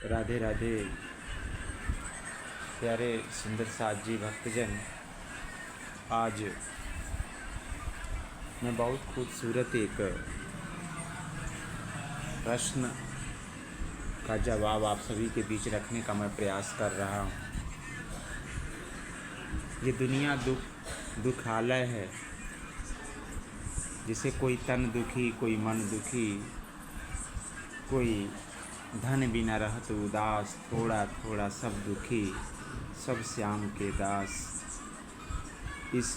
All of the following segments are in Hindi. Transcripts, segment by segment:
राधे राधे। प्यारे सुंदर साथ जी भक्तजन, आज मैं बहुत खूबसूरत एक प्रश्न का जवाब आप सभी के बीच रखने का मैं प्रयास कर रहा हूँ। ये दुनिया दुखालय है, जिसे कोई तन दुखी, कोई मन दुखी, कोई धन बिना रहत उदास, थोड़ा थोड़ा सब दुखी, सब श्याम के दास। इस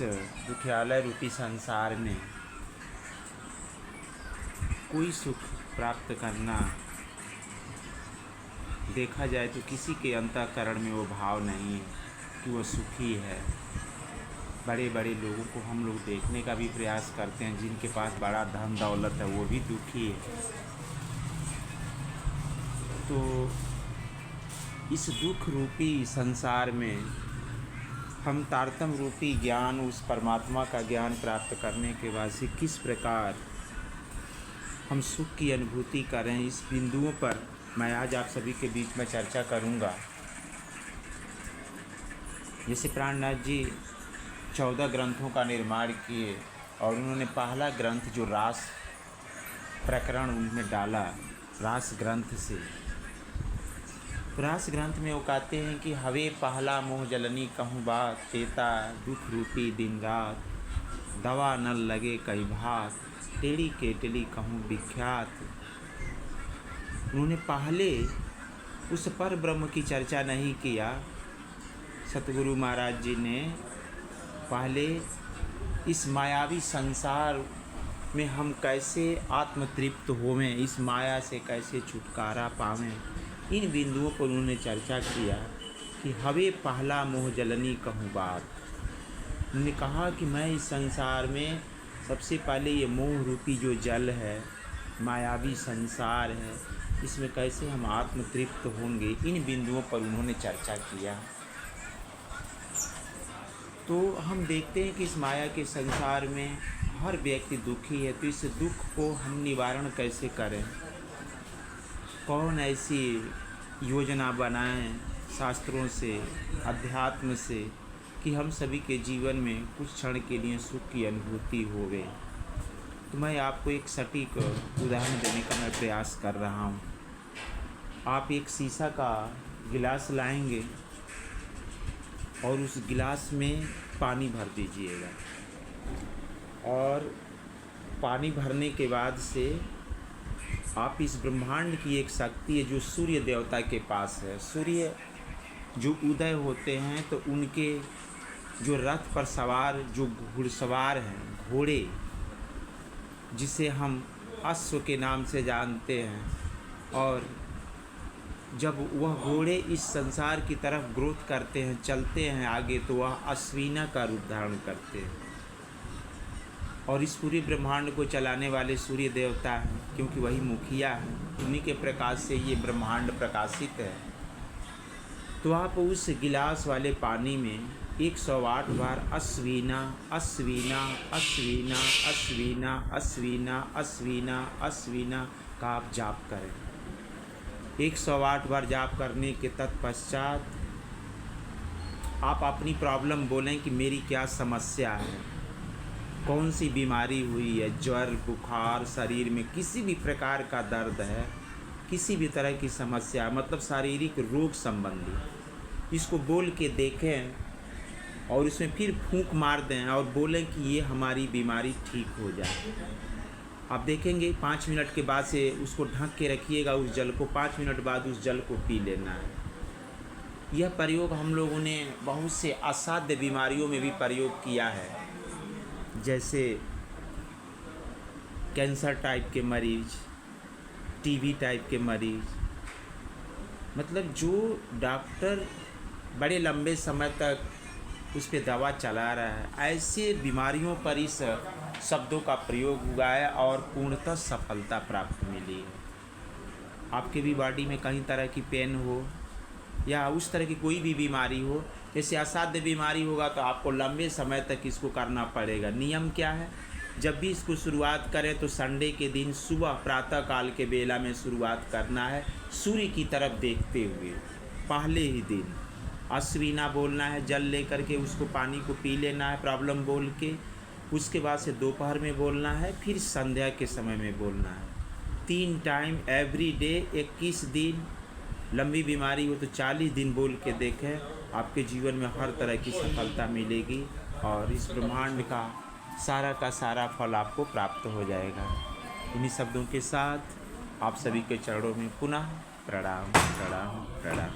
दुखियालय रूपी संसार में कोई सुख प्राप्त करना, देखा जाए तो किसी के अंतःकरण में वो भाव नहीं है कि वो सुखी है। बड़े बड़े लोगों को हम लोग देखने का भी प्रयास करते हैं, जिनके पास बड़ा धन दौलत है वो भी दुखी है। तो इस दुख रूपी संसार में हम तारतम्य रूपी ज्ञान, उस परमात्मा का ज्ञान प्राप्त करने के बाद से किस प्रकार हम सुख की अनुभूति करें, इस बिंदुओं पर मैं आज आप सभी के बीच में चर्चा करूंगा। जैसे प्राणनाथ जी 14 ग्रंथों का निर्माण किए और उन्होंने पहला ग्रंथ जो रास प्रकरण उनमें डाला, रास ग्रंथ से। रास ग्रंथ में वो कहते हैं कि हवे पहला मोह जलनी कहूँ बात, तेता दुख रूपी दिन रात, दवा न लगे कई भात, टेढ़ी केटली कहूँ विख्यात। उन्होंने पहले उस पर ब्रह्म की चर्चा नहीं किया। सतगुरु महाराज जी ने पहले इस मायावी संसार में हम कैसे आत्मतृप्त होवें, इस माया से कैसे छुटकारा पावें, इन बिंदुओं पर उन्होंने चर्चा किया कि हवे पहला मोह जलनी कहूँ बात। उन्होंने कहा कि मैं इस संसार में सबसे पहले ये मोह रूपी जो जल है, मायावी संसार है, इसमें कैसे हम आत्मतृप्त होंगे, इन बिंदुओं पर उन्होंने चर्चा किया। तो हम देखते हैं कि इस माया के संसार में हर व्यक्ति दुखी है। तो इस दुख को हम निवारण कैसे करें, कौन ऐसी योजना बनाएं शास्त्रों से, अध्यात्म से, कि हम सभी के जीवन में कुछ क्षण के लिए सुख की अनुभूति होवे। तो मैं आपको एक सटीक उदाहरण देने का मैं प्रयास कर रहा हूँ। आप एक शीशा का गिलास लाएंगे और उस गिलास में पानी भर दीजिएगा, और पानी भरने के बाद से आप इस ब्रह्मांड की एक शक्ति है जो सूर्य देवता के पास है। सूर्य जो उदय होते हैं तो उनके जो रथ पर सवार जो घुड़सवार हैं, घोड़े, जिसे हम अश्व के नाम से जानते हैं, और जब वह घोड़े इस संसार की तरफ ग्रोथ करते हैं, चलते हैं आगे, तो वह अश्विना का रूप धारण करते हैं। और इस पूरे ब्रह्मांड को चलाने वाले सूर्य देवता हैं, क्योंकि वही मुखिया हैं, उन्हीं के प्रकाश से ये ब्रह्मांड प्रकाशित है। तो आप उस गिलास वाले पानी में 108 बार अश्विना अश्विना अश्विना अश्विना अश्विना अश्विना अश्विना का आप जाप करें। 108 बार जाप करने के तत्पश्चात आप अपनी प्रॉब्लम बोलें कि मेरी क्या समस्या है, कौन सी बीमारी हुई है, ज्वर, बुखार, शरीर में किसी भी प्रकार का दर्द है, किसी भी तरह की समस्या, मतलब शारीरिक रोग संबंधी, इसको बोल के देखें और इसमें फिर फूंक मार दें और बोलें कि ये हमारी बीमारी ठीक हो जाए। आप देखेंगे 5 मिनट के बाद से उसको ढक के रखिएगा उस जल को, 5 मिनट बाद उस जल को पी लेना है। यह प्रयोग हम लोगों ने बहुत से असाध्य बीमारियों में भी प्रयोग किया है, जैसे कैंसर टाइप के मरीज, टीबी टाइप के मरीज, मतलब जो डॉक्टर बड़े लंबे समय तक उस पर दवा चला रहा है, ऐसे बीमारियों पर इस शब्दों का प्रयोग हुआ है और पूर्णतः सफलता प्राप्त मिली है। आपके भी बॉडी में कहीं तरह की पेन हो या उस तरह की कोई भी बीमारी हो, जैसे असाध्य बीमारी होगा तो आपको लंबे समय तक इसको करना पड़ेगा। नियम क्या है, जब भी इसको शुरुआत करें तो संडे के दिन सुबह प्रातः काल के बेला में शुरुआत करना है, सूर्य की तरफ देखते हुए। पहले ही दिन अश्विना बोलना है, जल लेकर के उसको पानी को पी लेना है प्रॉब्लम बोल के। उसके बाद से दोपहर में बोलना है, फिर संध्या के समय में बोलना है। 3 टाइम एवरी डे, 21 दिन। लंबी बीमारी हो तो 40 दिन बोल के देखें, आपके जीवन में हर तरह की सफलता मिलेगी और इस ब्रह्मांड का सारा फल आपको प्राप्त हो जाएगा। इन्हीं शब्दों के साथ आप सभी के चरणों में पुनः प्रणाम प्रणाम प्रणाम।